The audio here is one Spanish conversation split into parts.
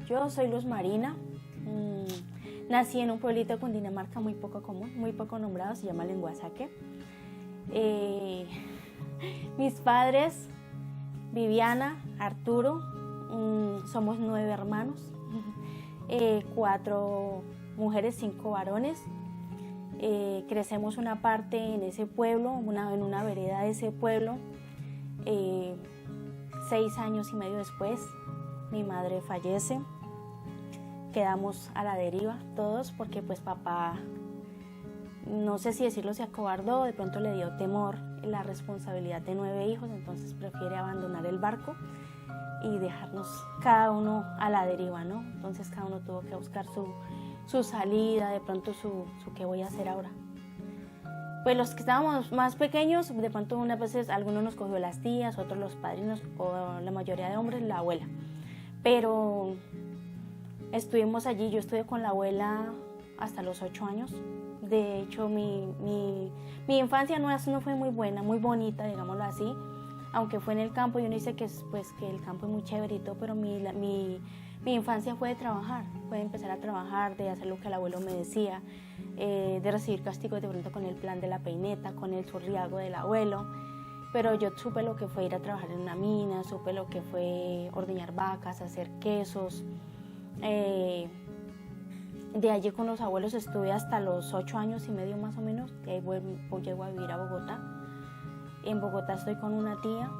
Yo soy Luz Marina. Nací en un pueblito de Cundinamarca muy poco común, muy poco nombrado, se llama Lenguasaque. Mis padres, Viviana, Arturo, somos 9 hermanos, 4 mujeres, 5 varones. Crecemos una parte en ese pueblo, en una vereda de ese pueblo. 6 años y medio después, mi madre fallece. Quedamos a la deriva todos porque pues papá, no sé si decirlo, se acobardó, de pronto le dio temor la responsabilidad de 9 hijos, entonces prefiere abandonar el barco y dejarnos cada uno a la deriva, ¿no? Entonces cada uno tuvo que buscar su salida, de pronto su qué voy a hacer ahora. Pues los que estábamos más pequeños, de pronto unas veces algunos nos cogió las tías, otros los padrinos, o la mayoría de hombres la abuela. Pero estuvimos allí, yo estuve con la abuela hasta los 8 años. De hecho, mi infancia no fue muy buena, muy bonita, digámoslo así, aunque fue en el campo, y uno dice que, pues, que el campo es muy chéverito, pero mi infancia fue de trabajar, fue de empezar a trabajar, de hacer lo que el abuelo me decía, de recibir castigos de pronto con el plan de la peineta, con el zurriago del abuelo. Pero yo supe lo que fue ir a trabajar en una mina, supe lo que fue ordeñar vacas, hacer quesos. De allí con los abuelos estuve hasta los 8 años y medio más o menos, de ahí llego a vivir a Bogotá. En Bogotá estoy con una tía,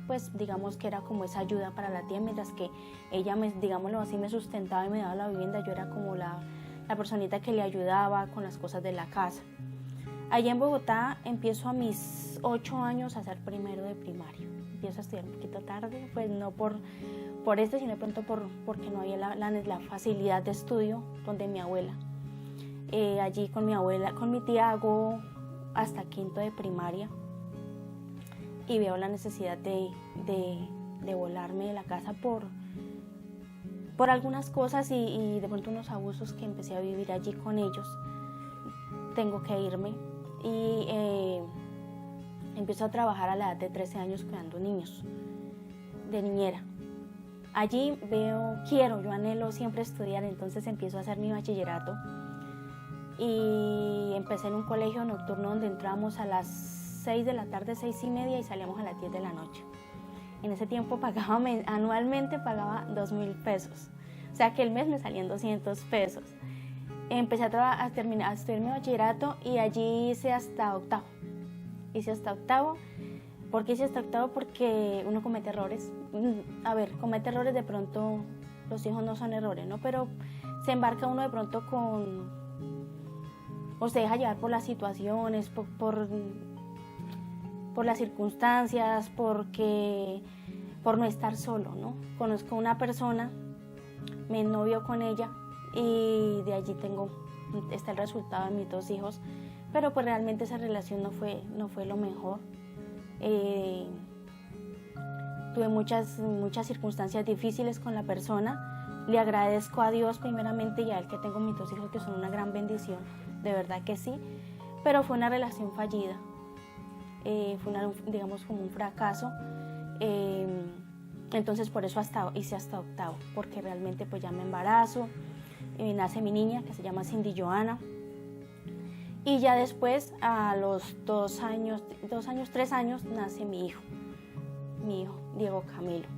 pues digamos que era como esa ayuda para la tía, mientras que ella, digámoslo así, me sustentaba y me daba la vivienda, yo era como la personita que le ayudaba con las cosas de la casa. Allá en Bogotá empiezo a mis 8 años a hacer primero de primaria. Empiezo a estudiar un poquito tarde, pues no por sino de pronto porque no había la facilidad de estudio donde mi abuela. Allí con mi abuela, con mi tía hago hasta quinto de primaria y veo la necesidad de volarme de la casa por algunas cosas y de pronto unos abusos que empecé a vivir allí con ellos. Tengo que irme y empiezo a trabajar a la edad de 13 años cuidando niños, de niñera. Allí yo anhelo siempre estudiar, entonces empiezo a hacer mi bachillerato y empecé en un colegio nocturno donde entramos a las 6 de la tarde, 6:30, y salíamos a las 10 de la noche. En ese tiempo anualmente pagaba 2.000 pesos, o sea que el mes me salían 200 pesos. Empecé a estudiar mi bachillerato y allí hice hasta octavo. ¿Por qué hice hasta octavo? Porque uno comete errores. Comete errores, de pronto los hijos no son errores, ¿no? Pero se embarca uno de pronto o se deja llevar por las situaciones, por las circunstancias, por no estar solo, ¿no? Conozco una persona, me novio con ella y de allí está el resultado de mis 2 hijos, pero pues realmente esa relación no fue lo mejor. Tuve muchas circunstancias difíciles con la persona. Le agradezco a Dios primeramente y a él que tengo mis 2 hijos, que son una gran bendición, de verdad que sí, pero fue una relación fallida, digamos como un fracaso. Entonces por eso hice hasta octavo, porque realmente pues ya me embarazo, nace mi niña que se llama Cindy Joana, y ya después a los 3 años nace mi hijo Diego Camilo.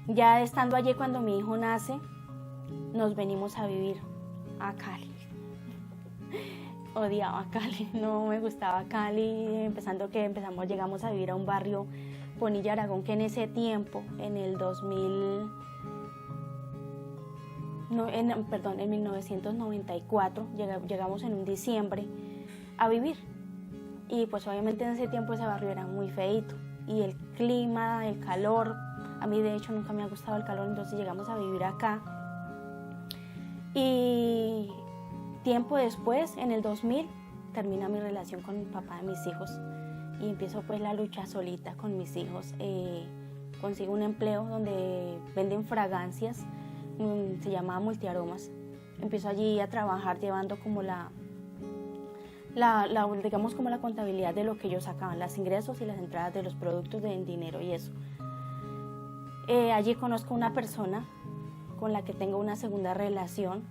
Ya estando allí cuando mi hijo nace, nos venimos a vivir a Cali. Odiaba Cali, no me gustaba Cali, llegamos a vivir a un barrio, Bonilla Aragón, que en ese tiempo, en 1994, llegamos en un diciembre a vivir. Y pues obviamente en ese tiempo ese barrio era muy feíto. Y el clima, el calor, a mí de hecho nunca me ha gustado el calor, entonces llegamos a vivir acá. Y tiempo después, en el 2000, termina mi relación con el papá de mis hijos y empiezo pues la lucha solita con mis hijos. Consigo un empleo donde venden fragancias, se llamaba Multiaromas. Empiezo allí a trabajar llevando como digamos como la contabilidad de lo que ellos sacaban, los ingresos y las entradas de los productos, de dinero y eso. Allí conozco una persona con la que tengo una segunda relación.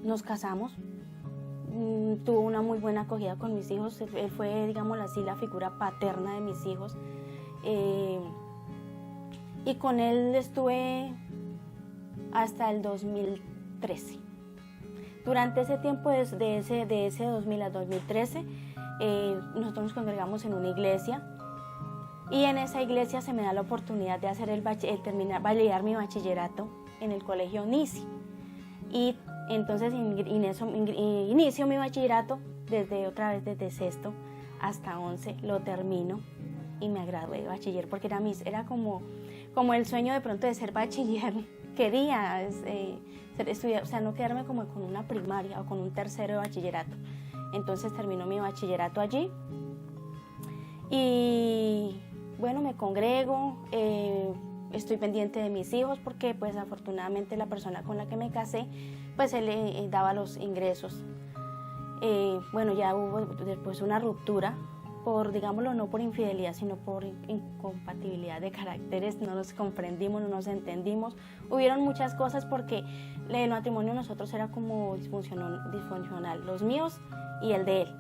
Nos casamos. Tuvo una muy buena acogida con mis hijos. Él fue, digamos así, la figura paterna de mis hijos. Y con él estuve hasta el 2013. Durante ese tiempo, desde ese 2000 al 2013, nosotros nos congregamos en una iglesia, y en esa iglesia se me da la oportunidad de hacer validar mi bachillerato en el colegio Nisi. Y entonces inicio mi bachillerato desde sexto hasta 11, lo termino y me gradué de bachiller, porque era como el sueño de pronto de ser bachiller. Quería estudiar, o sea, no quedarme como con una primaria o con un tercero de bachillerato. Entonces terminó mi bachillerato allí y bueno, me congrego, estoy pendiente de mis hijos, porque pues afortunadamente la persona con la que me casé, pues él daba los ingresos. Bueno, ya hubo después una ruptura, digámoslo, no por infidelidad, sino por incompatibilidad de caracteres. No nos comprendimos, no nos entendimos. Hubieron muchas cosas, porque el matrimonio de nosotros era como disfuncional, los míos y el de él.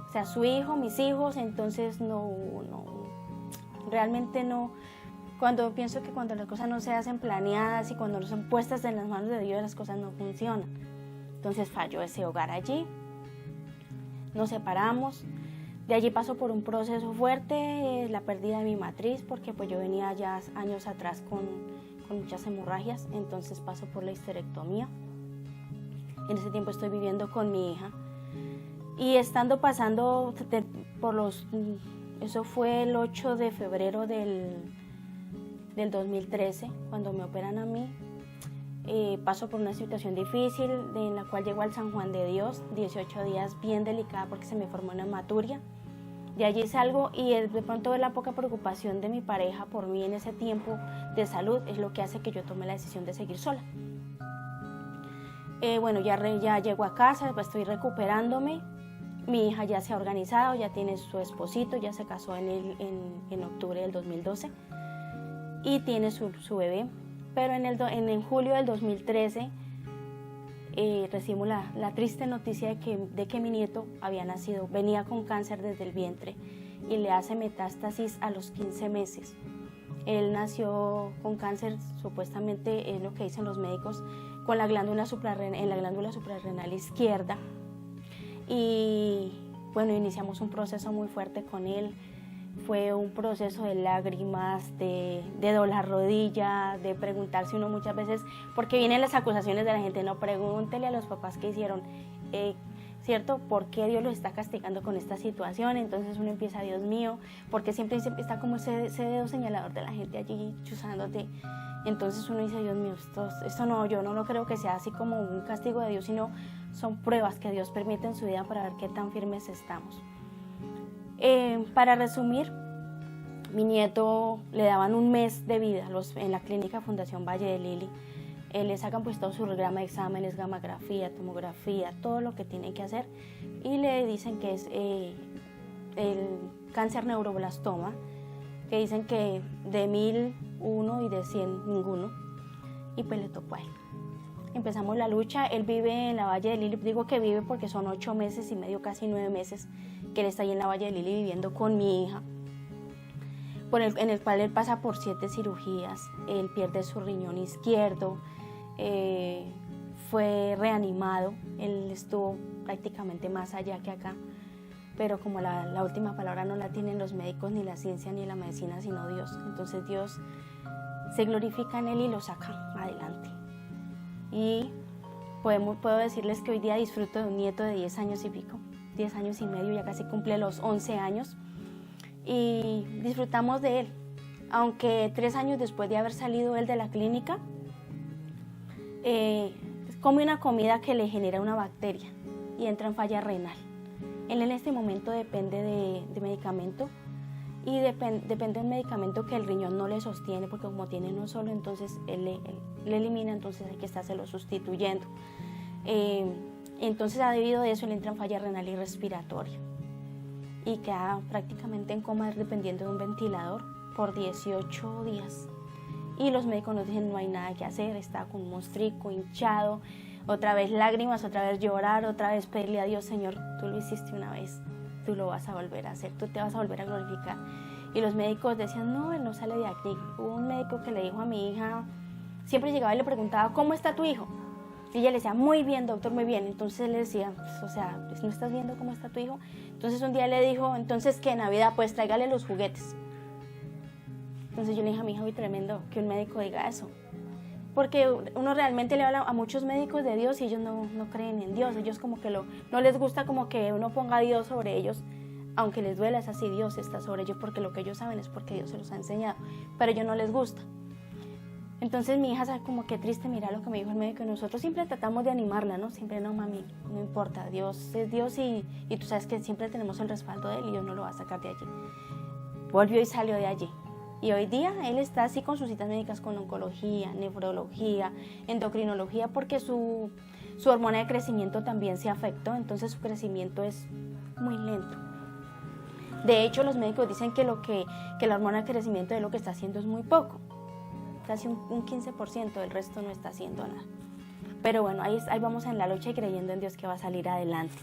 O sea, su hijo, mis hijos, entonces realmente no. Cuando pienso que cuando las cosas no se hacen planeadas y cuando no son puestas en las manos de Dios, las cosas no funcionan. Entonces falló ese hogar allí, nos separamos. De allí pasó por un proceso fuerte, la pérdida de mi matriz, porque pues yo venía ya años atrás con muchas hemorragias. Entonces paso por la histerectomía. En ese tiempo estoy viviendo con mi hija, y pasando eso fue el 8 de febrero del 2013, cuando me operan a mí. Paso por una situación difícil, en la cual llego al San Juan de Dios, 18 días bien delicada, porque se me formó una hematuria. De allí salgo, y de pronto la poca preocupación de mi pareja por mí en ese tiempo de salud es lo que hace que yo tome la decisión de seguir sola. Bueno, ya llego a casa, pues estoy recuperándome. Mi hija ya se ha organizado, ya tiene su esposito, ya se casó en octubre del 2012 y tiene su bebé. Pero en julio del 2013 recibimos la triste noticia de que mi nieto venía con cáncer desde el vientre, y le hace metástasis a los 15 meses. Él nació con cáncer, supuestamente es lo que dicen los médicos, en la glándula suprarrenal izquierda. Y bueno, iniciamos un proceso muy fuerte con él. Fue un proceso de lágrimas, de doblar rodilla, de preguntarse uno muchas veces, porque vienen las acusaciones de la gente: no, pregúntele a los papás qué hicieron, ¿cierto? ¿Por qué Dios los está castigando con esta situación? Entonces uno empieza: Dios mío, porque siempre está como ese dedo señalador de la gente allí chuzándote. Entonces uno dice: Dios mío, esto no, yo no lo creo que sea así como un castigo de Dios, sino son pruebas que Dios permite en su vida para ver qué tan firmes estamos. Para resumir, mi nieto le daban un mes de vida en la clínica Fundación Valle de Lili. Le sacan pues todo su programa de exámenes, gamografía, tomografía, todo lo que tienen que hacer, y le dicen que es el cáncer neuroblastoma, que dicen que de 1001 y de 100 ninguno, y pues le tocó a él. Empezamos la lucha. Él vive en la Valle de Lili, digo que vive porque son 8 meses y medio, casi 9 meses que él está ahí en la Valle de Lili viviendo con mi hija, en el cual él pasa por 7 cirugías. Él pierde su riñón izquierdo, fue reanimado, él estuvo prácticamente más allá que acá, pero como la última palabra no la tienen los médicos, ni la ciencia, ni la medicina, sino Dios. Entonces Dios se glorifica en él y lo saca adelante. Y puedo decirles que hoy día disfruto de un nieto de 10 años y pico, 10 años y medio, ya casi cumple los 11 años, y disfrutamos de él. Aunque 3 años después de haber salido él de la clínica, come una comida que le genera una bacteria y entra en falla renal. Él en este momento depende de medicamento, y depende del medicamento que el riñón no le sostiene, porque como tiene uno solo, entonces él le elimina, entonces hay que estárselo sustituyendo. Entonces, debido a eso, él entra en falla renal y respiratoria. y queda prácticamente en coma dependiendo de un ventilador por 18 días. Y los médicos nos dicen no hay nada que hacer, está con un mostrico, hinchado, otra vez lágrimas, otra vez llorar, otra vez pedirle a Dios, Señor, tú lo hiciste una vez, tú lo vas a volver a hacer, tú te vas a volver a glorificar. Y los médicos decían, no, él no sale de aquí. Hubo un médico que le dijo a mi hija, siempre llegaba y le preguntaba, ¿cómo está tu hijo? Y ella le decía, muy bien, doctor, muy bien. Entonces él le decía, pues, o sea, ¿no estás viendo cómo está tu hijo? Entonces un día le dijo, entonces que en Navidad, pues tráigale los juguetes. Entonces yo le dije a mi hija, muy tremendo que un médico diga eso. Porque uno realmente le habla a muchos médicos de Dios y ellos no creen en Dios. Ellos como que no les gusta como que uno ponga a Dios sobre ellos. Aunque les duela, es así, Dios está sobre ellos porque lo que ellos saben es porque Dios se los ha enseñado. Pero a ellos no les gusta. Entonces mi hija sabe como que triste, mira lo que me dijo el médico. Y nosotros siempre tratamos de animarla, ¿no? Siempre, no mami, no importa, Dios es Dios y tú sabes que siempre tenemos el respaldo de Él y Dios no lo va a sacar de allí. Volvió y salió de allí. Y hoy día él está así con sus citas médicas con oncología, nefrología, endocrinología, porque su hormona de crecimiento también se afectó, entonces su crecimiento es muy lento. De hecho, los médicos dicen que la hormona de crecimiento de lo que está haciendo es muy poco, casi un 15%, el resto no está haciendo nada. Pero bueno, ahí vamos en la lucha y creyendo en Dios que va a salir adelante.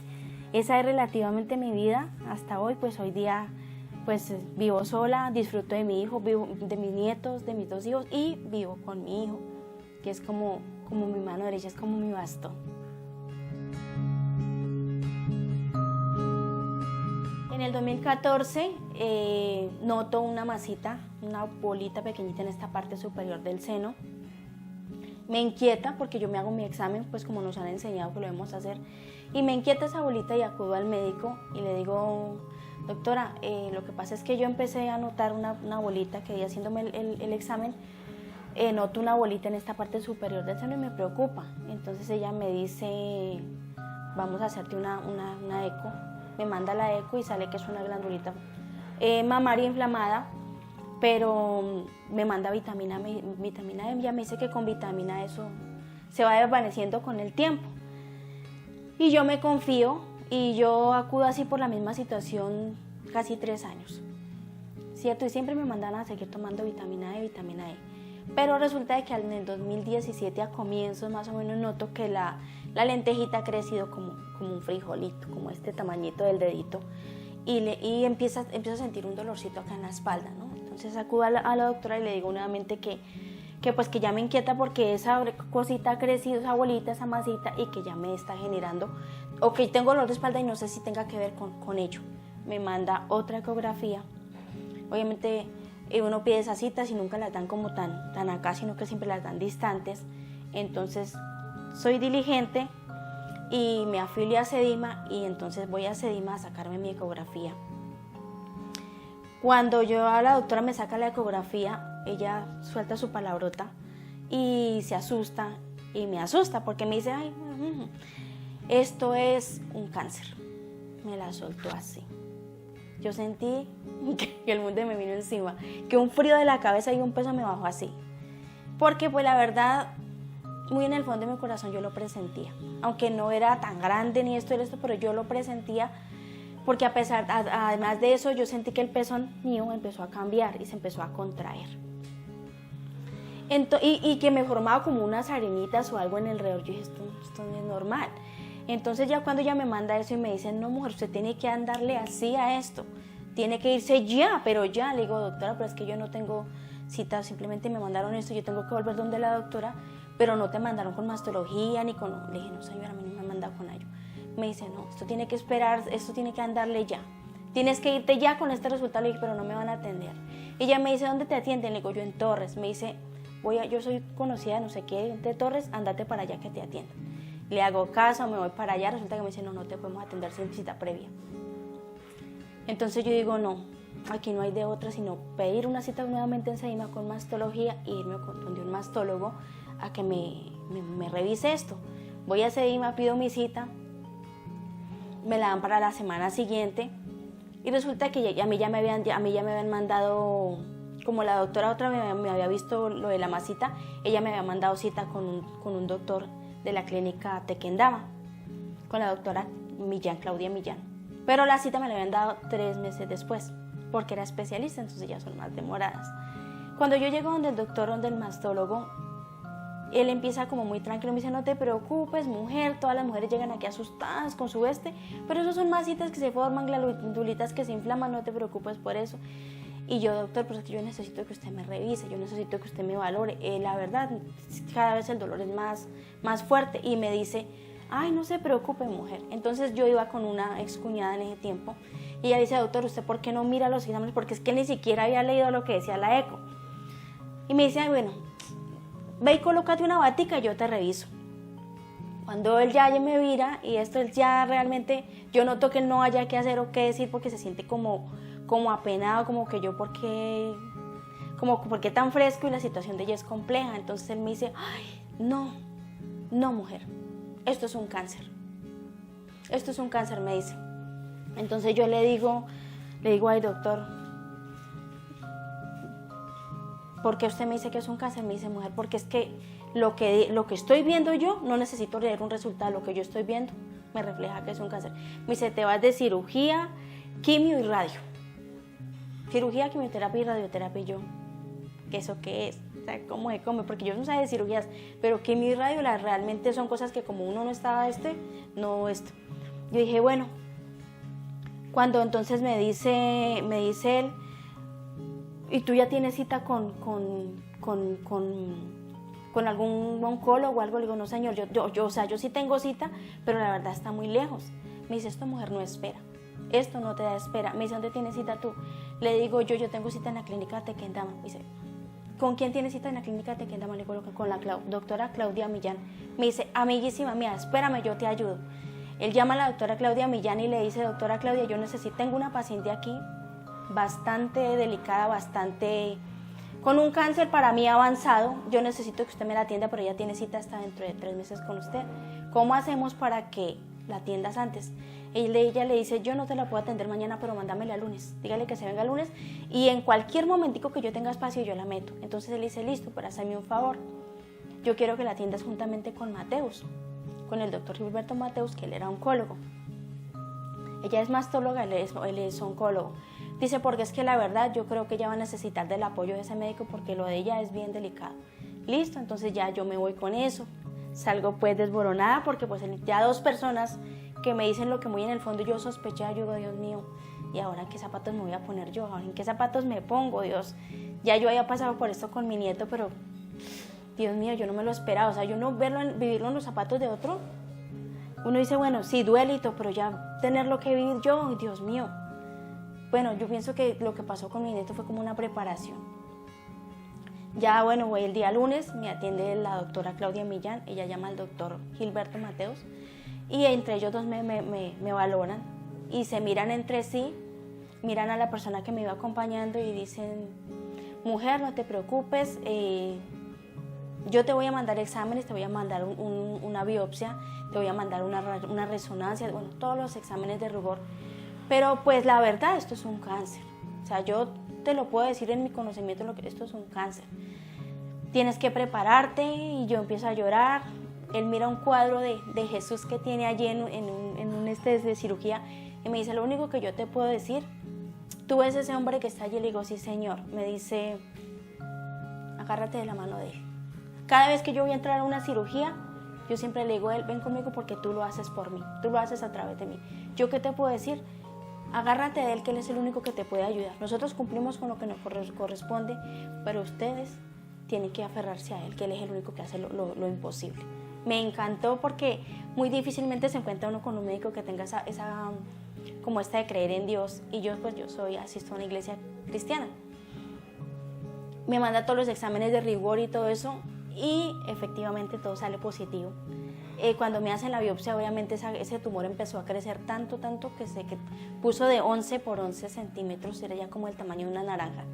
Esa es relativamente mi vida hasta hoy, pues hoy día pues vivo sola, disfruto de mi hijo, vivo de mis nietos, de mis 2 hijos y vivo con mi hijo, que es como mi mano derecha, es como mi bastón. En el 2014 noto una masita, una bolita pequeñita en esta parte superior del seno. Me inquieta porque yo me hago mi examen, pues como nos han enseñado que lo debemos hacer, y me inquieta esa bolita y acudo al médico y le digo, doctora, lo que pasa es que yo empecé a notar una bolita que haciéndome el examen, noto una bolita en esta parte superior del seno y me preocupa. Entonces ella me dice, vamos a hacerte una eco. Me manda la eco y sale que es una glandulita mamaria inflamada, pero me manda vitamina E. Ya me dice que con vitamina eso se va desvaneciendo con el tiempo. Y yo me confío y yo acudo así por la misma situación casi 3 años. ¿Cierto? Y siempre me mandan a seguir tomando vitamina E. Pero resulta que en el 2017 a comienzos más o menos noto que la lentejita ha crecido como un frijolito, como este tamañito del dedito, y empiezo a sentir un dolorcito acá en la espalda, ¿no? Entonces acudo a la doctora y le digo nuevamente que pues que ya me inquieta porque esa cosita ha crecido, esa bolita, esa masita, y que ya me está generando, o que tengo dolor de espalda y no sé si tenga que ver con ello. Me manda otra ecografía. Obviamente uno pide esas citas y nunca las dan como tan acá, sino que siempre las dan distantes. Entonces soy diligente y me afilio a Sedima y entonces voy a Sedima a sacarme mi ecografía. Cuando la doctora me saca la ecografía, ella suelta su palabrota y se asusta y me asusta porque me dice, ay, esto es un cáncer. Me la soltó así. Yo sentí que el mundo me vino encima, que un frío de la cabeza y un peso me bajó así. Porque pues la verdad, muy en el fondo de mi corazón yo lo presentía. Aunque no era tan grande ni esto, pero yo lo presentía porque además de eso, yo sentí que el pezón mío empezó a cambiar y se empezó a contraer. Y que me formaba como unas arenitas o algo en el alrededor. Yo dije, esto no es normal. Entonces ya cuando ella me manda eso y me dice, no mujer, usted tiene que andarle así a esto, tiene que irse ya, pero ya. Le digo, doctora, pero es que yo no tengo cita, simplemente me mandaron esto, yo tengo que volver donde la doctora, pero no te mandaron con mastología ni con... Le dije, no señora, a mí no me han mandado con ello. Me dice, no, esto tiene que esperar, esto tiene que andarle ya, tienes que irte ya con este resultado. Le dije, pero no me van a atender. Ella me dice, ¿dónde te atienden? Le digo, yo en Torres. Me dice, yo soy conocida, no sé qué, de Torres, andate para allá que te atiendan. Le hago caso, me voy para allá, resulta que me dice, no te podemos atender sin cita previa. Entonces yo digo, no, aquí no hay de otra sino pedir una cita nuevamente en Sedima con mastología e irme donde un mastólogo a que me revise esto. Voy a Sedima, pido mi cita, me la dan para la semana siguiente y resulta que a mí ya me habían mandado, como la doctora otra me había visto lo de la masita, ella me había mandado cita con un doctor de la clínica Tequendama, con la doctora Millán, Claudia Millán. pero la cita me la habían dado 3 meses después, porque era especialista, entonces ya son más demoradas. Cuando yo llego donde el doctor, donde el mastólogo, él empieza como muy tranquilo, me dice, no te preocupes, mujer, todas las mujeres llegan aquí asustadas con su pero esos son masitas que se forman, glandulitas que se inflaman, no te preocupes por eso. Y yo, doctor, pues yo necesito que usted me revise, yo necesito que usted me valore. La verdad, cada vez el dolor es más fuerte. Y me dice, ay, no se preocupe, mujer. Entonces yo iba con una excuñada en ese tiempo y ella dice, doctor, ¿usted por qué no mira los exámenes? Porque es que ni siquiera había leído lo que decía la eco. Y me dice, ay, bueno, ve y colócate una batica y yo te reviso. Cuando él ya me mira y esto él ya realmente, yo noto que él no haya qué hacer o qué decir porque se siente como apenado, como que yo, ¿por qué tan fresco? Y la situación de ella es compleja. Entonces él me dice, ay, no, mujer, esto es un cáncer. Esto es un cáncer, me dice. Entonces yo le digo, ay, doctor, ¿por qué usted me dice que es un cáncer? Me dice, mujer, porque es que lo que estoy viendo yo, no necesito leer un resultado, lo que yo estoy viendo me refleja que es un cáncer. Me dice, te vas de cirugía, quimio y radio. Cirugía, quimioterapia y radioterapia. Y yo, ¿eso qué es? O sea, ¿cómo se come? Porque yo no sé de cirugías, pero quimio y radio realmente son cosas que como uno no estaba no esto. Yo dije, bueno, cuando entonces me dice él, ¿y tú ya tienes cita con algún oncólogo o algo? Le digo, no, señor, yo sí tengo cita, pero la verdad está muy lejos. Me dice, esta mujer no espera. Esto no te da espera. Me dice, ¿dónde tienes cita tú? Le digo, yo tengo cita en la clínica de Tequendama. Me dice, ¿con quién tienes cita en la clínica de Tequendama? Le digo, con la doctora Claudia Millán. Me dice, amiguísima mía, espérame, yo te ayudo. Él llama a la doctora Claudia Millán y le dice, doctora Claudia, tengo una paciente aquí bastante delicada, con un cáncer para mí avanzado. Yo necesito que usted me la atienda, pero ella tiene cita hasta dentro de 3 meses con usted. ¿Cómo hacemos para que la atiendas antes? Ella le dice, yo no te la puedo atender mañana, pero mándamela el lunes. Dígale que se venga el lunes y en cualquier momentico que yo tenga espacio yo la meto. Entonces él dice, listo, pero hazme un favor. Yo quiero que la atiendas juntamente con Mateus, con el doctor Gilberto Mateus, que él era oncólogo. Ella es mastóloga, él es oncólogo. Dice, porque es que la verdad yo creo que ella va a necesitar del apoyo de ese médico porque lo de ella es bien delicado. Listo, entonces ya yo me voy con eso. Salgo pues desboronada porque pues ya 2 personas que me dicen lo que muy en el fondo yo sospeché, yo digo, Dios mío, ¿y ahora en qué zapatos me voy a poner yo? ¿Ahora en qué zapatos me pongo, Dios? Ya yo había pasado por esto con mi nieto, pero Dios mío, yo no me lo esperaba. O sea, yo no vivirlo en los zapatos de otro. Uno dice, bueno, sí, duelito, pero ya tenerlo que vivir yo, Dios mío. Bueno, yo pienso que lo que pasó con mi nieto fue como una preparación. Ya, bueno, voy el día lunes, me atiende la doctora Claudia Millán, ella llama al doctor Gilberto Mateus, y entre ellos 2 me valoran y se miran entre sí, miran a la persona que me iba acompañando y dicen, mujer, no te preocupes, yo te voy a mandar exámenes, te voy a mandar una biopsia, te voy a mandar una resonancia, bueno, todos los exámenes de rigor, pero pues la verdad esto es un cáncer. O sea, yo te lo puedo decir en mi conocimiento, esto es un cáncer. Tienes que prepararte. Y yo empiezo a llorar. Él mira un cuadro de Jesús que tiene allí en un de cirugía y me dice, lo único que yo te puedo decir, tú ves ese hombre que está allí. Le digo, sí, señor. Me dice, agárrate de la mano de él. Cada vez que yo voy a entrar a una cirugía, yo siempre le digo a él, ven conmigo porque tú lo haces por mí, tú lo haces a través de mí. ¿Yo qué te puedo decir? Agárrate de él, que él es el único que te puede ayudar. Nosotros cumplimos con lo que nos corresponde, pero ustedes tienen que aferrarse a él, que él es el único que hace lo imposible. Me encantó porque muy difícilmente se encuentra uno con un médico que tenga esa como esta de creer en Dios. Y yo asisto a una iglesia cristiana. Me manda todos los exámenes de rigor y todo eso, y efectivamente todo sale positivo. Cuando me hacen la biopsia, obviamente ese tumor empezó a crecer tanto que puso de 11 por 11 centímetros, era ya como el tamaño de una naranja.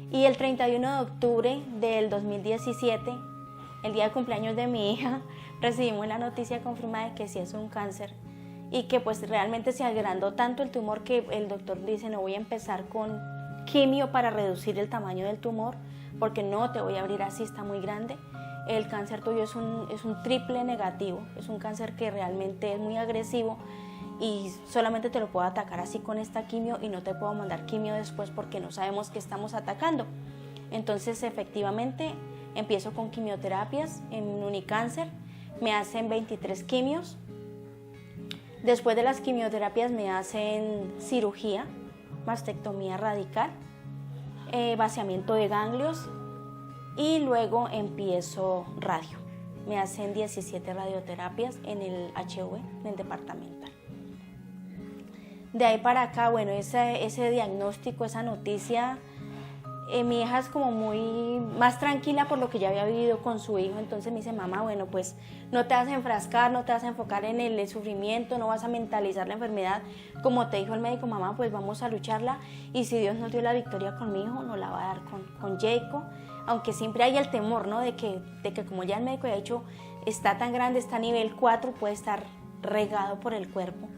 Y el 31 de octubre del 2017, el día de cumpleaños de mi hija, recibimos la noticia confirmada de que sí es un cáncer y que pues realmente se agrandó tanto el tumor que el doctor dice, no voy a empezar con quimio para reducir el tamaño del tumor porque no te voy a abrir así, está muy grande. El cáncer tuyo es un triple negativo, es un cáncer que realmente es muy agresivo y solamente te lo puedo atacar así con esta quimio y no te puedo mandar quimio después porque no sabemos qué estamos atacando. Entonces efectivamente empiezo con quimioterapias en Unicáncer, me hacen 23 quimios. Después de las quimioterapias me hacen cirugía, mastectomía radical, vaciamiento de ganglios y luego empiezo radio. Me hacen 17 radioterapias en el HV, en el departamental. De ahí para acá, bueno, ese diagnóstico, esa noticia, mi hija es como muy más tranquila por lo que ya había vivido con su hijo, entonces me dice, mamá, bueno, pues no te vas a enfrascar, no te vas a enfocar en el sufrimiento, no vas a mentalizar la enfermedad, como te dijo el médico, mamá, pues vamos a lucharla, y si Dios nos dio la victoria con mi hijo, nos la va a dar con Jacob, aunque siempre hay el temor, ¿no? De que como ya el médico ya ha dicho, está tan grande, está a nivel 4, puede estar regado por el cuerpo.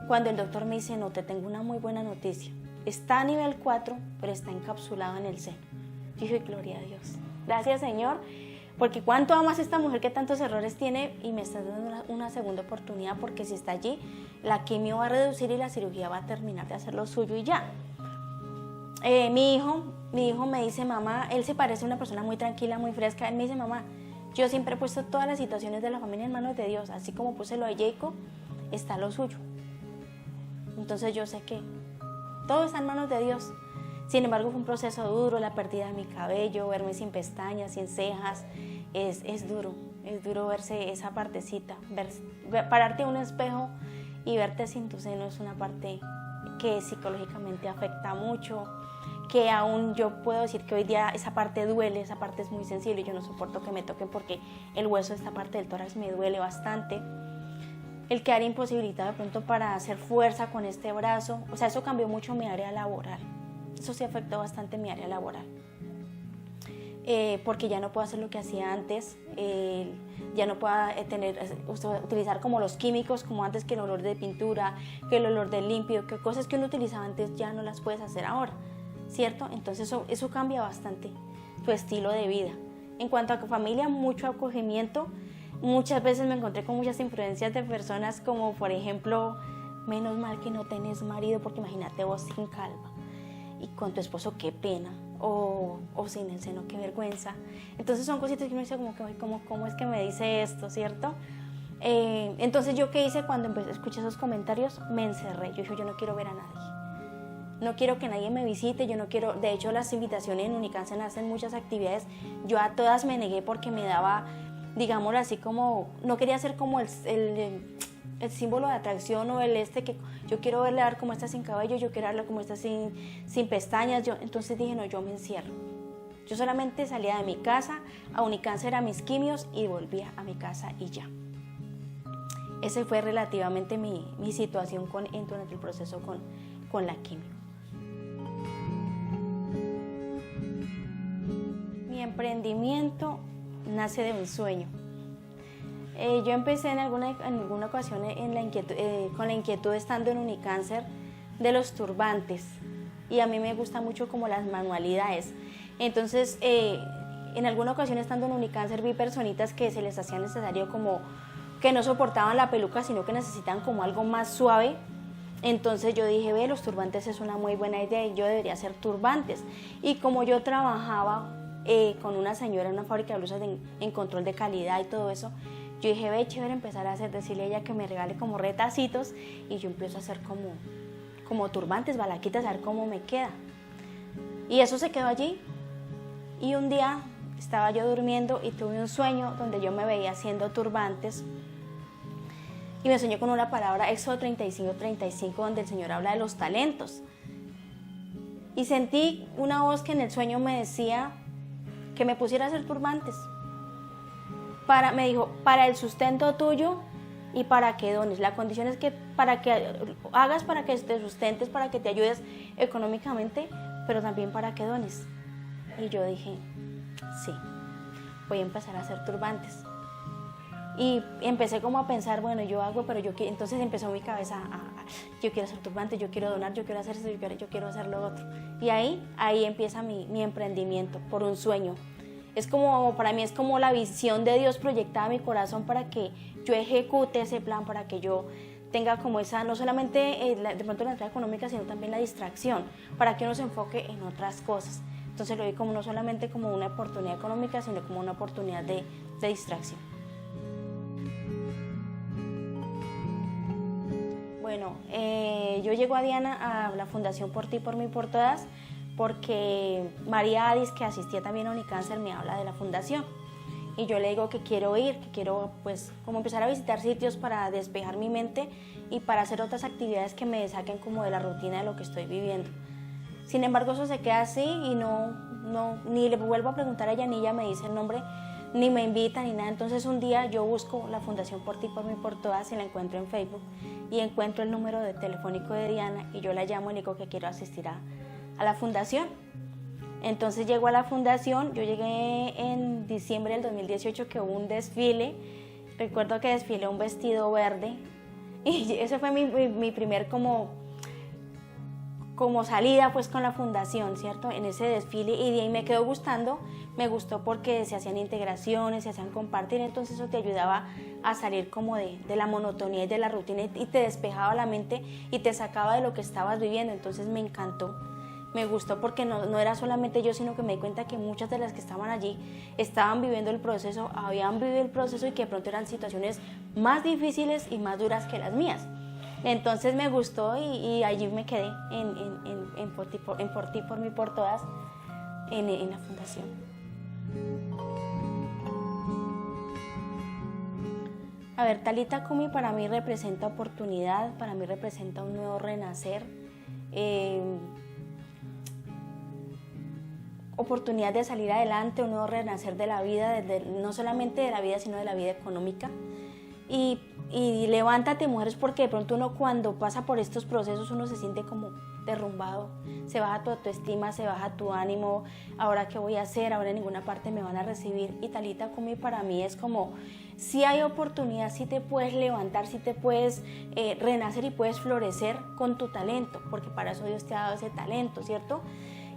Cuando el doctor me dice, no, te tengo una muy buena noticia, está a nivel 4, pero está encapsulado en el seno. Yo dije, gloria a Dios. Gracias, Señor, porque cuánto amas a esta mujer que tantos errores tiene y me está dando una segunda oportunidad, porque si está allí, la quimio va a reducir y la cirugía va a terminar de hacer lo suyo y ya. Mi hijo me dice, mamá, él se parece a una persona muy tranquila, muy fresca. Él me dice, mamá, yo siempre he puesto todas las situaciones de la familia en manos de Dios, así como puse lo de Jacob, está lo suyo. Entonces yo sé que todo está en manos de Dios. Sin embargo, fue un proceso duro, la pérdida de mi cabello, verme sin pestañas, sin cejas, es duro verse esa partecita, pararte en un espejo y verte sin tu seno es una parte que psicológicamente afecta mucho, que aún yo puedo decir que hoy día esa parte duele, esa parte es muy sensible, yo no soporto que me toquen porque el hueso de esta parte del tórax me duele bastante. El quedar imposibilitado de pronto para hacer fuerza con este brazo, o sea, eso cambió mucho mi área laboral, eso sí afectó bastante mi área laboral, porque ya no puedo hacer lo que hacía antes, ya no puedo utilizar como los químicos como antes, que el olor de pintura, que el olor del límpido, que cosas que uno utilizaba antes ya no las puedes hacer ahora, ¿cierto? Entonces eso cambia bastante tu estilo de vida. En cuanto a familia, mucho acogimiento. Muchas veces me encontré con muchas influencias de personas como, por ejemplo, menos mal que no tenés marido, porque imagínate vos sin calva y con tu esposo, qué pena, o sin el seno, qué vergüenza. Entonces son cositas que uno dice como que, ¿cómo es que me dice esto, cierto? Entonces yo qué hice cuando escuché esos comentarios, me encerré. Yo dije, yo no quiero ver a nadie, no quiero que nadie me visite, yo no quiero, de hecho las invitaciones en Unicáncer hacen muchas actividades, yo a todas me negué porque me daba, digámoslo así, como no quería ser como el símbolo de atracción o que yo quiero verle dar como esta sin cabello, yo quiero darle como esta sin pestañas. Entonces dije, no, yo me encierro. Yo solamente salía de mi casa a Unicáncer, a mis quimios, y volvía a mi casa y ya. Ese fue relativamente mi situación durante el proceso con la quimio. Mi emprendimiento nace de un sueño. Yo empecé en alguna ocasión con la inquietud estando en Unicáncer de los turbantes, y a mí me gusta mucho como las manualidades. Entonces en alguna ocasión estando en Unicáncer vi personitas que se les hacía necesario como que no soportaban la peluca, sino que necesitaban como algo más suave. Entonces yo dije, los turbantes es una muy buena idea y yo debería hacer turbantes. Y como yo trabajaba con una señora en una fábrica de blusas en control de calidad y todo eso, yo dije, chévere empezar a decirle a ella que me regale como retacitos, y yo empiezo a hacer como turbantes, balaquitas, a ver cómo me queda. Y eso se quedó allí. Y un día estaba yo durmiendo y tuve un sueño donde yo me veía haciendo turbantes, y me soñé con una palabra, Éxodo 35:35, donde el Señor habla de los talentos. Y sentí una voz que en el sueño me decía que me pusiera a hacer turbantes. Me dijo, para el sustento tuyo y para que dones. La condición es que para que hagas, para que te sustentes, para que te ayudes económicamente, pero también para que dones. Y yo dije, sí, voy a empezar a hacer turbantes. Y empecé como a pensar, bueno, yo hago, pero entonces empezó mi cabeza yo quiero hacer turbantes, yo quiero donar, yo quiero hacer esto, yo quiero hacer lo otro. Y ahí empieza mi emprendimiento por un sueño. Para mí es como la visión de Dios proyectada en mi corazón para que yo ejecute ese plan, para que yo tenga como esa, no solamente de pronto la entrada económica, sino también la distracción, para que uno se enfoque en otras cosas. Entonces lo vi como no solamente como una oportunidad económica, sino como una oportunidad de distracción. Bueno, yo llego a Diana, a la Fundación Por Ti, Por Mí, Por Todas, porque María Adis, que asistía también a Unicáncer, me habla de la fundación. Y yo le digo que quiero ir, que quiero pues como empezar a visitar sitios para despejar mi mente y para hacer otras actividades que me saquen como de la rutina de lo que estoy viviendo. Sin embargo, eso se queda así y ni le vuelvo a preguntar a ella, ni ella me dice el nombre, ni me invita, ni nada. Entonces un día yo busco la Fundación Por Ti, Por Mí, Por Todas y la encuentro en Facebook y encuentro el número de telefónico de Diana y yo la llamo y le digo que quiero asistir a la fundación. Entonces llego a la fundación, yo llegué en diciembre del 2018 que hubo un desfile, recuerdo que desfilé un vestido verde y ese fue mi primer como salida pues con la fundación, ¿cierto? En ese desfile y de ahí me quedó gustando, me gustó porque se hacían integraciones, se hacían compartir, entonces eso te ayudaba a salir como de la monotonía y de la rutina y te despejaba la mente y te sacaba de lo que estabas viviendo, entonces me encantó. Me gustó porque no era solamente yo, sino que me di cuenta que muchas de las que estaban allí estaban viviendo el proceso, habían vivido el proceso y que de pronto eran situaciones más difíciles y más duras que las mías. Entonces me gustó y allí me quedé en Por Ti, Por Mí, Por Todas, en la fundación. A ver, Talitha Kumi para mí representa oportunidad, para mí representa un nuevo renacer, oportunidad de salir adelante, un nuevo renacer de la vida, no solamente de la vida, sino de la vida económica. Y levántate, mujeres, porque de pronto uno cuando pasa por estos procesos uno se siente como derrumbado, se baja tu autoestima, se baja tu ánimo, ahora qué voy a hacer, ahora en ninguna parte me van a recibir. Y Talitha Kumi para mí es como, si hay oportunidad, si te puedes levantar, si te puedes renacer y puedes florecer con tu talento, porque para eso Dios te ha dado ese talento, ¿cierto?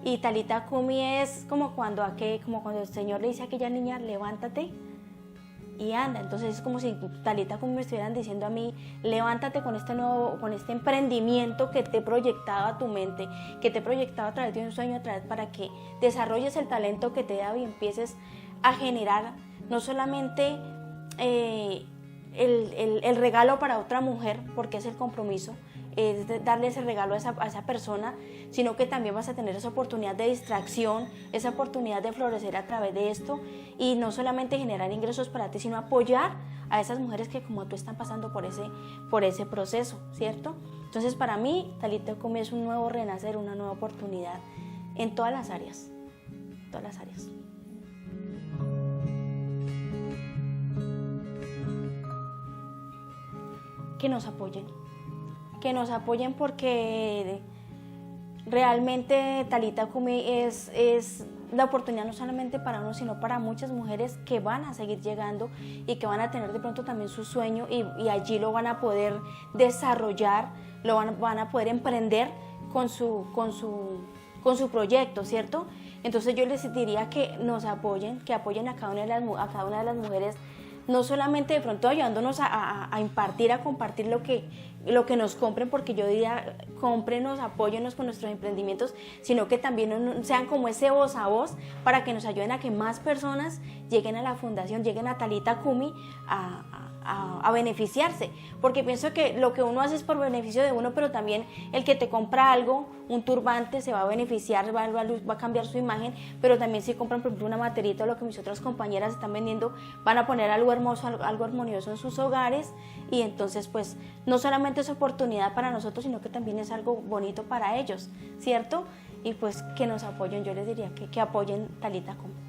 Y Talitha Kumi es como cuando el Señor le dice a aquella niña, levántate y anda. Entonces es como si Talitha Kumi me estuvieran diciendo a mí, levántate con este emprendimiento que te he proyectado a tu mente, que te he proyectado a través de un sueño, para que desarrolles el talento que te he dado y empieces a generar no solamente el regalo para otra mujer, porque es el compromiso, es darle ese regalo a esa persona, sino que también vas a tener esa oportunidad de distracción, esa oportunidad de florecer a través de esto y no solamente generar ingresos para ti, sino apoyar a esas mujeres que como tú están pasando por ese proceso, ¿cierto? Entonces para mí Talitha Kumi es un nuevo renacer, una nueva oportunidad en todas las áreas, todas las áreas. Que nos apoyen porque realmente Talitha Kumi es la oportunidad no solamente para uno, sino para muchas mujeres que van a seguir llegando y que van a tener de pronto también su sueño y allí lo van a poder desarrollar, van a poder emprender con su proyecto, ¿cierto? Entonces yo les diría que nos apoyen, que apoyen a cada una de las mujeres, no solamente de pronto ayudándonos a impartir, a compartir lo que nos compren, porque yo diría, cómprenos, apóyennos con nuestros emprendimientos, sino que también sean como ese voz a voz para que nos ayuden a que más personas lleguen a la fundación, lleguen a Talitha Kumi a beneficiarse, porque pienso que lo que uno hace es por beneficio de uno, pero también el que te compra algo, un turbante, se va a beneficiar, va a cambiar su imagen, pero también si compran por ejemplo una materita o lo que mis otras compañeras están vendiendo, van a poner algo hermoso, algo armonioso en sus hogares, y entonces pues no solamente es oportunidad para nosotros, sino que también es algo bonito para ellos, ¿cierto? Y pues que nos apoyen, yo les diría que apoyen Talitha Kumi.